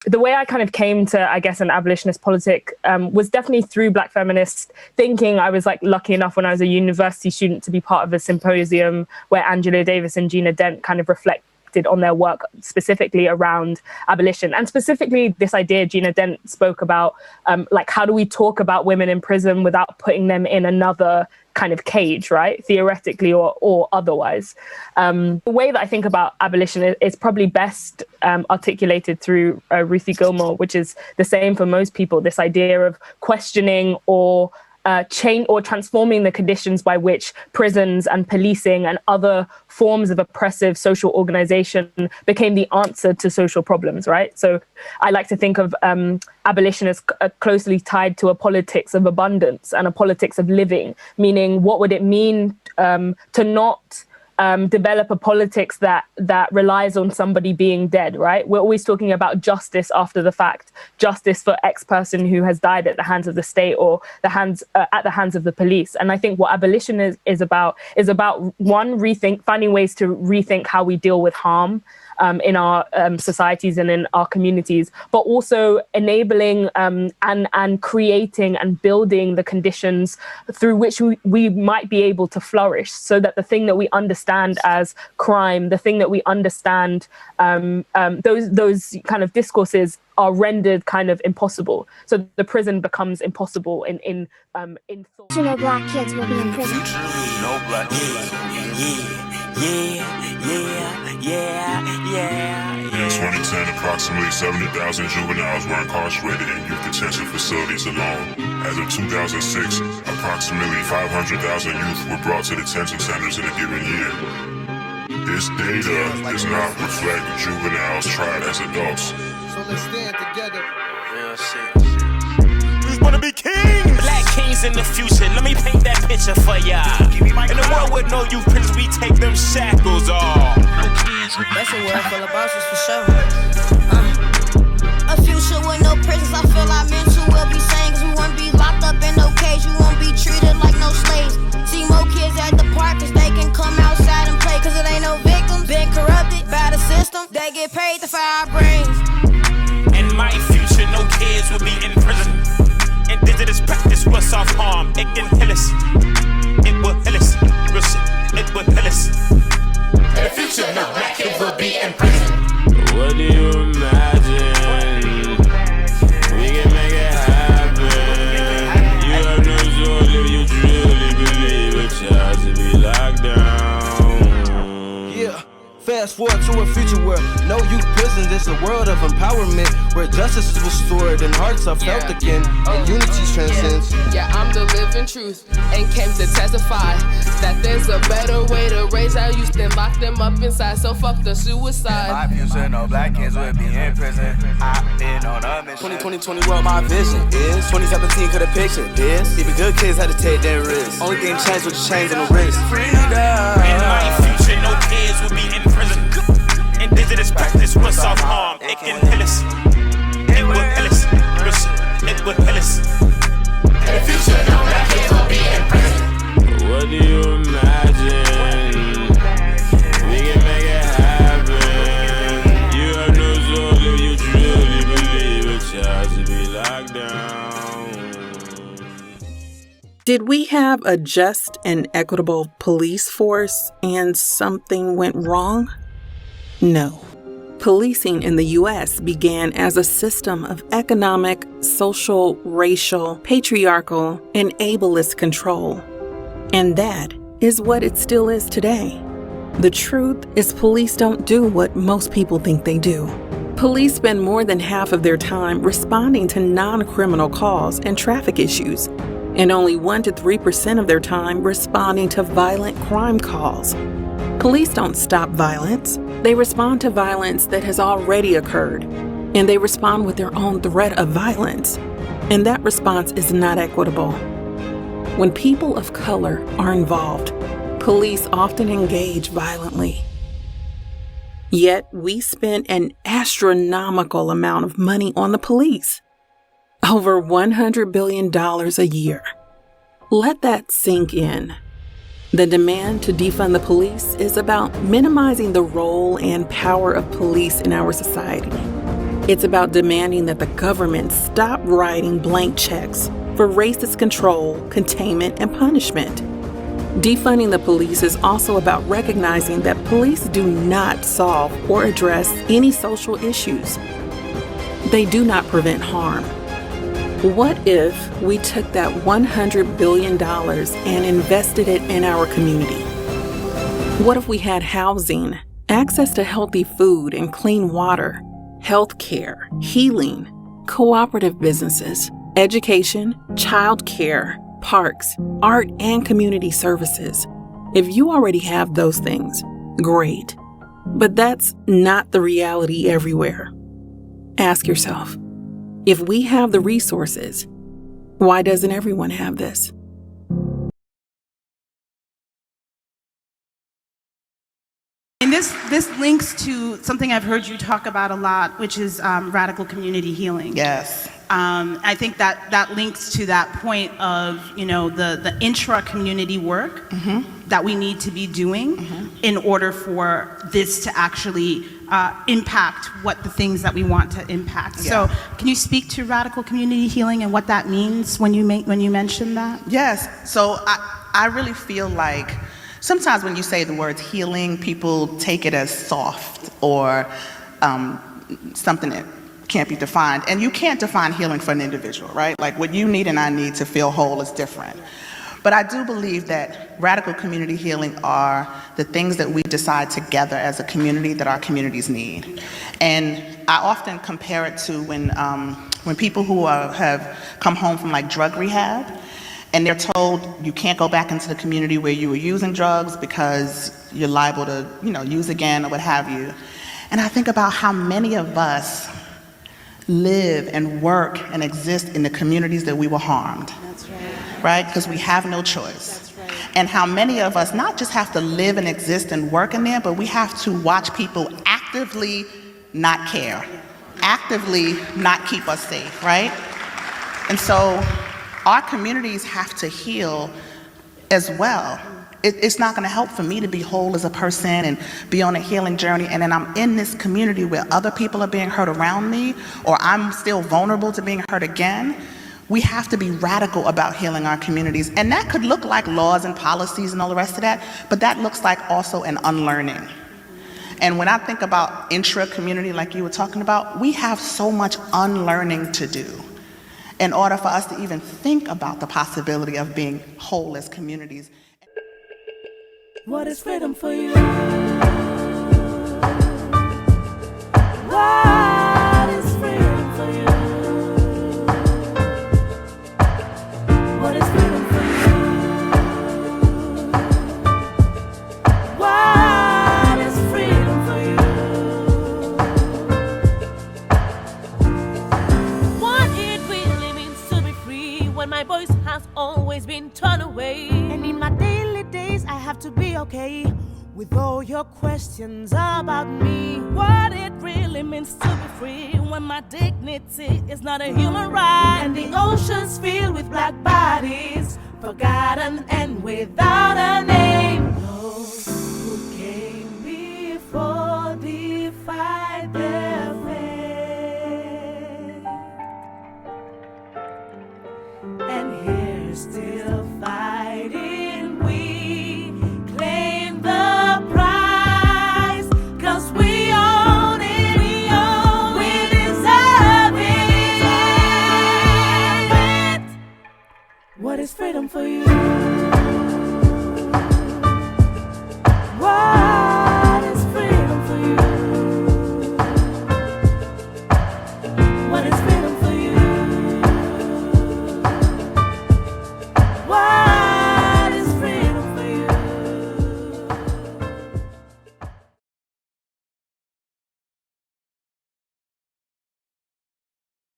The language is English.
the way I kind of came to, I guess, an abolitionist politic was definitely through Black feminist thinking. I was like lucky enough when I was a university student to be part of a symposium where Angela Davis and Gina Dent kind of reflected on their work specifically around abolition. And specifically this idea Gina Dent spoke about, like, how do we talk about women in prison without putting them in another kind of cage, right? Theoretically or otherwise. The way that I think about abolition is probably best articulated through Ruthie Gilmore, which is the same for most people, this idea of questioning or change or transforming the conditions by which prisons and policing and other forms of oppressive social organization became the answer to social problems, right? So I like to think of abolition as closely tied to a politics of abundance and a politics of living, meaning what would it mean to not develop a politics that relies on somebody being dead, right? We're always talking about justice after the fact, justice for X person who has died at the hands of the state or at the hands of the police. And I think what abolition is about one, finding ways to rethink how we deal with harm in our societies and in our communities, but also enabling and creating and building the conditions through which we might be able to flourish, so that the thing that we understand as crime, the thing that we understand, those kind of discourses are rendered kind of impossible. So the prison becomes impossible in thought. No black kids will be in prison. No black kids. In 2010, approximately 70,000 juveniles were incarcerated in youth detention facilities alone. As of 2006, approximately 500,000 youth were brought to detention centers in a given year. This data does not reflect juveniles tried as adults. So let's stand together. Real shit. Who's wanna be kings? Black kings in the future, let me paint that picture for y'all. In a world with no youth prisons, we take them shackles off. That's a world full of bosses for sure. A future with no prisons, I feel our mental will be sane. 'Cause we won't be locked up in no cage, we won't be treated like no slaves. See more kids at the park 'cause they can come outside and play. 'Cause it ain't no victims, been corrupted by the system. They get paid to fire our brains. In my future, no kids will be in prison. Indigenous practice will solve harm, it can heal us. It will heal us, real shit, it will heal us. In the future, no black kids will be in prison. What do you imagine? We can make it happen. You have no soul if you truly believe a child to be locked down. Yeah. Fast forward to a future where no youth prisons, it's a world of empowerment where justice is restored and hearts are felt again and unity transcends. Yeah, I'm the living truth and came to testify that there's a better way to raise our youth than lock them up inside. So fuck the suicide. My future, no black kids will be in prison. I've been on a mission. 2020, what my vision is. 2017 could have pictured this. Even good kids had to take their risks. Only thing changed was the chains on the wrist. In my future, no kids will be in prison. Indigenous practice will solve harm, it can heal us. It will heal us, real shit, it will heal us. In the future, no black kids will be in prison. What do you imagine? We can make it happen. You have no soul if you truly believe a child to be locked down. Did we have a just and equitable police force and something went wrong? No. Policing in the U.S. began as a system of economic, social, racial, patriarchal, and ableist control. And that is what it still is today. The truth is police don't do what most people think they do. Police spend more than half of their time responding to non-criminal calls and traffic issues, and only 1 to 3% of their time responding to violent crime calls. Police don't stop violence. They respond to violence that has already occurred, and they respond with their own threat of violence. And that response is not equitable. When people of color are involved, police often engage violently. Yet we spend an astronomical amount of money on the police. Over $100 billion a year. Let that sink in. The demand to defund the police is about minimizing the role and power of police in our society. It's about demanding that the government stop writing blank checks for racist control, containment, and punishment. Defunding the police is also about recognizing that police do not solve or address any social issues. They do not prevent harm. What if we took that $100 billion and invested it in our community? What if we had housing, access to healthy food and clean water, health care, healing, cooperative businesses, education, child care, parks, art, and community services? If you already have those things, great. But that's not the reality everywhere. Ask yourself, if we have the resources, why doesn't everyone have this? And this links to something I've heard you talk about a lot, which is radical community healing. Yes. I think that links to that point of, the intra-community work that we need to be doing in order for this to actually impact what the things that we want to impact. Yeah. So can you speak to radical community healing and what that means when you mention that? Yes. So I really feel like sometimes when you say the words healing, people take it as soft or something that can't be defined. And you can't define healing for an individual, right? Like what you need and I need to feel whole is different. But I do believe that radical community healing are the things that we decide together as a community that our communities need. And I often compare it to when people who have come home from like drug rehab, and they're told you can't go back into the community where you were using drugs because you're liable to, use again or what have you. And I think about how many of us live and work and exist in the communities that we were harmed. That's right. Right? Because we have no choice. That's right. And how many of us not just have to live and exist and work in there, but we have to watch people actively not care, actively not keep us safe, right? And so our communities have to heal as well. It's not going to help for me to be whole as a person and be on a healing journey, and then I'm in this community where other people are being hurt around me, or I'm still vulnerable to being hurt again. We have to be radical about healing our communities, and that could look like laws and policies and all the rest of that, but that looks like also an unlearning. And when I think about intra-community, like you were talking about, we have so much unlearning to do in order for us to even think about the possibility of being whole as communities. What is freedom for you? What is freedom for you? What is freedom for you? What is freedom for you? What it really means to be free when my voice has always been turned away. And in my daily days I have to be okay with all your questions about me. What it really means to be free when my dignity is not a human right. And the ocean's filled with black bodies, forgotten and without a name. Those who came before defied their fate, and here still fighting. What is freedom for you?